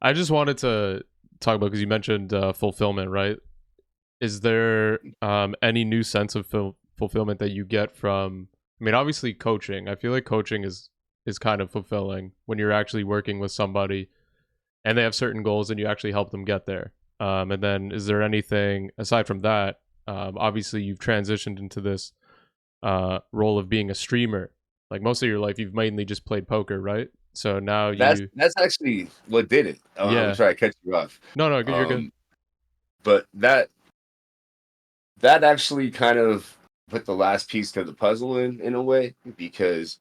I just wanted to talk about because you mentioned fulfillment, right? Is there any new sense of fulfillment that you get from? I mean, obviously, coaching. I feel like coaching is kind of fulfilling when you're actually working with somebody and they have certain goals and you actually help them get there. And then, is there anything aside from that? Obviously, you've transitioned into this role of being a streamer. Like most of your life, you've mainly just played poker, right? So now you, That's actually what did it. I'm yeah. sorry I cut you off. No, you're good. Um, but that actually kind of put the last piece to the puzzle in a way, because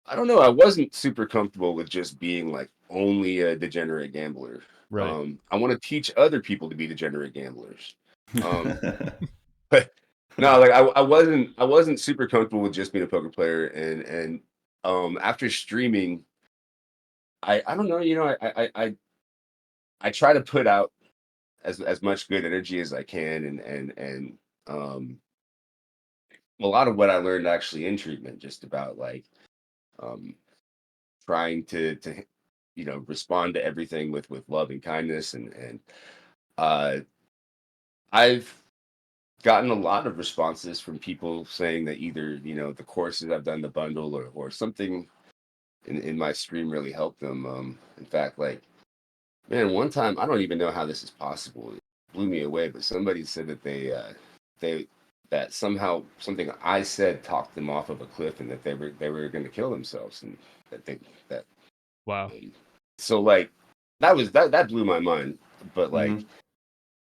I don't know, I wasn't super comfortable with just being like only a degenerate gambler. Right. I want to teach other people to be degenerate gamblers. Um, but no, like I wasn't super comfortable with just being a poker player, and after streaming, I don't know, I try to put out as much good energy as I can, and um a lot of what I learned actually in treatment, just about like um trying to respond to everything with love and kindness, and uh I've gotten a lot of responses from people saying that either the courses I've done, the bundle, or something in my stream really helped them. In fact, like, man, one time, I don't even know how this is possible. It blew me away, but somebody said that they that somehow something I said talked them off of a cliff, and that they were going to kill themselves, and that they that Wow. um, so like that blew my mind. But like, Mhm.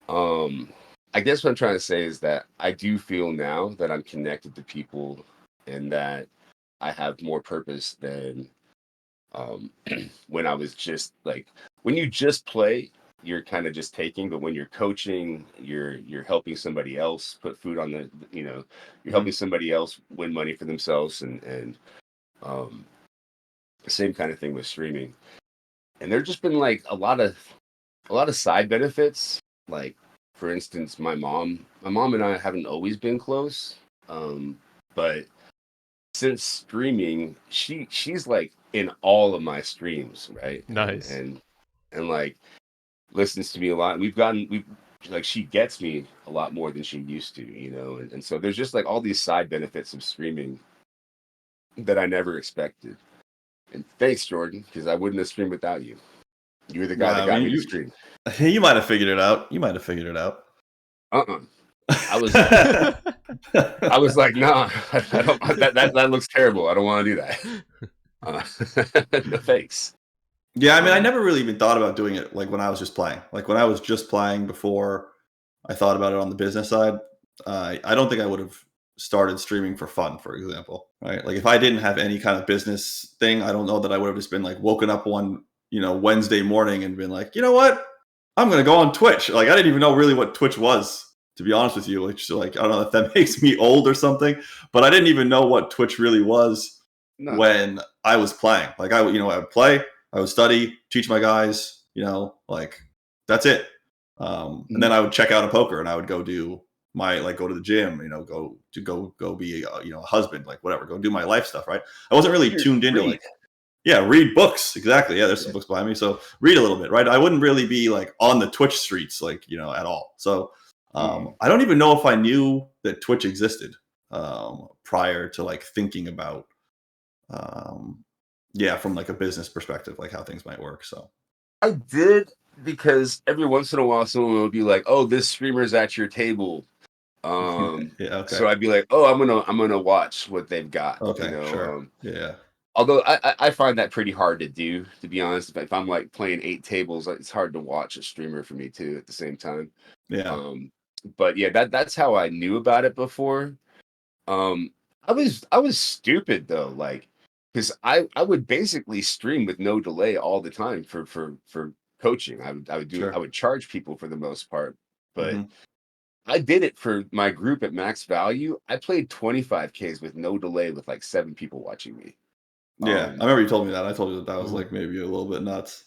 um I guess what I'm trying to say is that I do feel now that I'm connected to people, and that I have more purpose than um when I was just like, when you just play, you're kind of just taking, but when you're coaching, you're helping somebody else put food on you're helping Mhm. somebody else win money for themselves, and um same kind of thing with streaming. And there's just been like a lot of side benefits. Like, for instance, my mom and I haven't always been close, but since streaming, she's like in all of my streams, right? and Nice. and and like, listens to me a lot. We've like, she gets me a lot more than she used to, and so there's just like all these side benefits of streaming that I never expected. And thanks, Jordan, because I wouldn't have streamed without you. You were the guy that Nah, I got mean, me to you stream. you might have figured it out. You might have figured it out. Uh-uh. I was I was like, "Nah, I don't, that looks terrible. I don't wanna do that." No thanks. Yeah, I mean, I Um, never really even thought about doing it, like, when I was just playing. Like, when I was just playing before I thought about it on the business side, I don't think I would've started streaming for fun, for example, right? Like, if I didn't have any kind of business thing, I don't know that I would've just been, like, woken up one, Wednesday morning and been like, "You know what? I'm gonna go on Twitch." Like, I didn't even know really what Twitch was, to be honest with you, which, like, I don't know if that makes me old or something, but I didn't even know what Twitch really was no. when I was playing. Like, I would play, I would study, teach my guys, like, that's it. And then Mhm. I would check out a poker and I would go do go to the gym, go be, a husband, like whatever, go do my life stuff, right? I wasn't really Here, tuned into read. like, yeah, read books. Exactly. Yeah, there's some Yeah. books behind me. So read a little bit, right? I wouldn't really be like on the Twitch streets, like, at all. So Mm. I don't even know if I knew that Twitch existed prior to like thinking about um, yeah, from like a business perspective, like how things might work. So I did, because every once in a while someone will be like, "Oh, this streamer's at your table." yeah, okay, So I'd be like, "Oh, I'm gonna watch what they've got," okay, sure, yeah, although I find that pretty hard to do, to be honest. If I'm like playing 8 tables, like, it's hard to watch a streamer for me too at the same time. yeah, Um, but yeah, that's how I knew about it before. I was stupid though, like, because I would basically stream with no delay all the time for coaching. I sure, would charge people for the most part, but hmm I did it for my group at max value. I played 25Ks with no delay with like 7 people watching me. yeah. I Um, remember you told me that. I told you that was Mhm. like maybe a little bit nuts,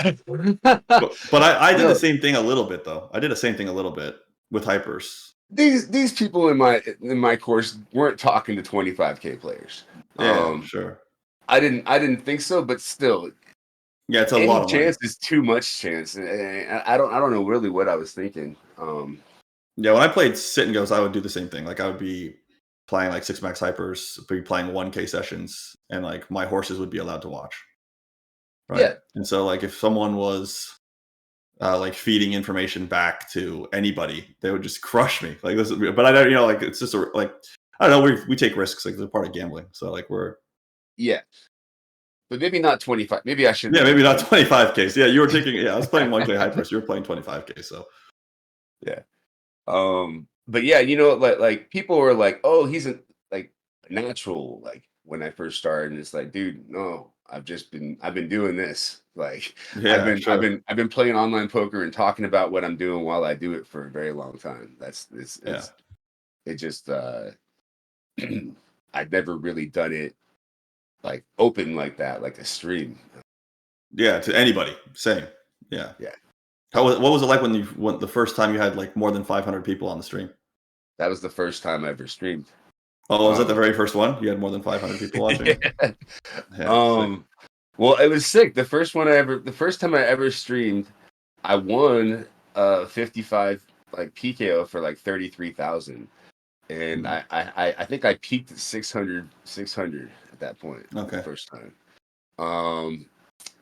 but I did the No, same thing a little bit though. I did the same thing a little bit with hypers. these people in my course weren't talking to 25K players. Yeah, Um, sure. I didn't think so, but still, Yeah, it's a Any lot of money. chance is too much chance. And I don't know really what I was thinking. Yeah, when I played sit and goes, I would do the same thing. Like I would be playing like six max hypers, be playing 1K sessions, and like my horses would be allowed to watch. Right. Yeah, And so like if someone was like feeding information back to anybody, they would just crush me. Like this, but I don't, like it's just like I don't know. We take risks, like they're part of gambling. So like yeah, but maybe not 25. Maybe I shouldn't yeah, have been maybe not playing. 25K. Yeah, you were taking. Yeah, I was playing 1K hypers. You were playing 25K. So Yeah. But yeah, like people were like, "Oh, he's a like natural." Like when I first started, and it's like, dude, no, I've been doing this. Like yeah, sure. I've been playing online poker and talking about what I'm doing while I do it for a very long time. Yeah, It just I'd never really done it like open like that, like a stream. yeah. To anybody, same. Yeah. Yeah, What was it like when you went the first time you had like more than 500 people on the stream? that was the first time I ever streamed. Oh, was that the Um, very first one? You had more than 500 people watching? yeah. Yeah, sick. Um, well, it was sick. The first time I ever streamed, I won 55 like PKO for like 33,000. And Mhm. I think I peaked at 600 at that point the Okay. first time. Um,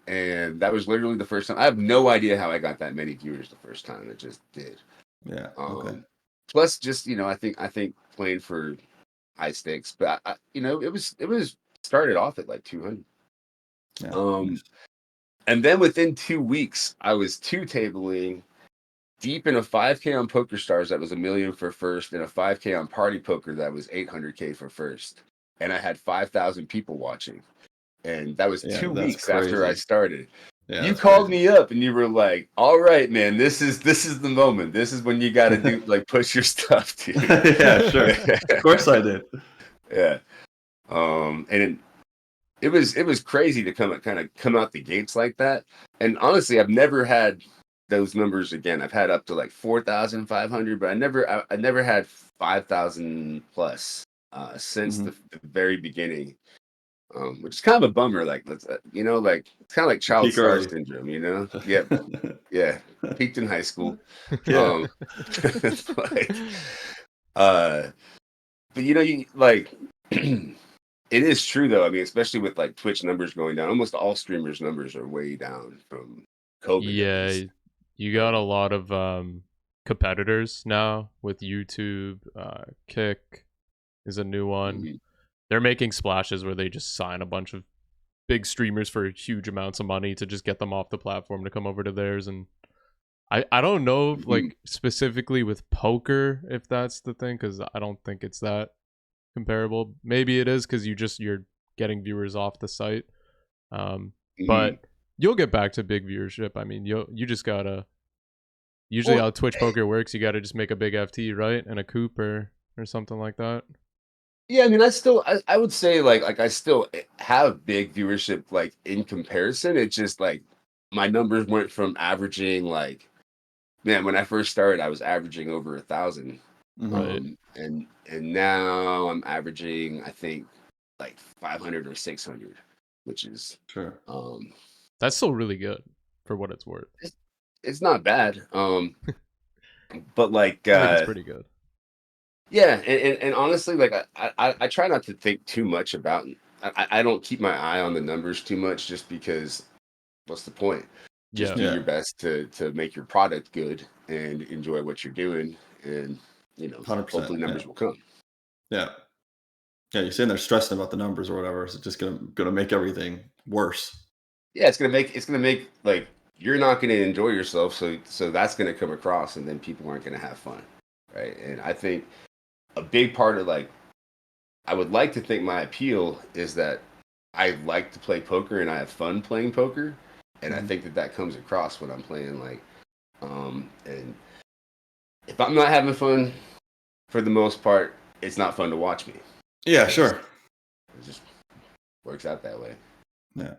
and that was literally the first time. I have no idea how I got that many viewers the first time. It just did. Yeah. Okay. Um, plus just, I think playing for high stakes, but it was started off at like 200. Yeah. Um, Nice. and then within 2 weeks, I was two tabling deep in a 5K on Poker Stars that was a million for first, and a 5K on Party Poker that was 800K for first. And I had 5,000 people watching. And that was Yeah, two that's weeks after I crazy. started. Yeah, You that's called crazy. me up and you were like, "All right, man, this is the moment. This is when you got to do like push your stuff, dude." Yeah, sure. Of course I did. Yeah. And it was crazy to come out the gates like that. And honestly, I've never had those numbers again. I've had up to like 4,500, but I never had 5,000 plus since Hmm. the very beginning. Which is kind of a bummer. Like like it's kind of like child Peak star early. syndrome. Yeah, yeah. Peaked in high school. Yeah. Um, but uh, but you like. It is true though. I mean, especially with like Twitch numbers going down, almost all streamers' numbers are way down from COVID at Yeah, least. you got a Um, lot of competitors now with YouTube. Kick is a new one. mhm, They're making splashes where they just sign a bunch of big streamers for huge amounts of money to just get them off the platform to come over to theirs. And I don't know if, mhm, like specifically with poker if that's the thing, because I don't think it's that comparable. Maybe it is because you're getting viewers off the site. Um, mhm. but you'll get back to big viewership. I mean, you just gotta. Usually, Well, how Twitch poker works, you gotta just make a big FT, right, and a coup or something like that. yeah. I mean, I would say like I still have big viewership like in comparison. It's just like my numbers went from averaging like man when I first started, I was averaging over 1,000. Hmm. Right. And now I'm averaging I think like 500 or 600, which is Sure. um That's still really good for what it's worth. it's, it's not bad. But like I think it's pretty good. yeah, and honestly, like I try not to think too much about. I don't keep my eye on the numbers too much, just because what's the point? Just Yeah. do Yeah. your best to make your product good and enjoy what you're doing, and 100%. hopefully Yeah. numbers will come. Yeah. Yeah. You're sitting there stressing about the numbers or whatever. It's just gonna make everything worse. Yeah, it's gonna make like you're not gonna enjoy yourself, so that's gonna come across, and then people aren't gonna have fun, right? And I think a big part of like I would like to think my appeal is that I like to play poker and I have fun playing poker, and I Hmm. think that comes across when I'm playing like and if I'm not having fun for the most part, it's not fun to watch me. Yeah. It just Sure. it just works out that way. Yeah.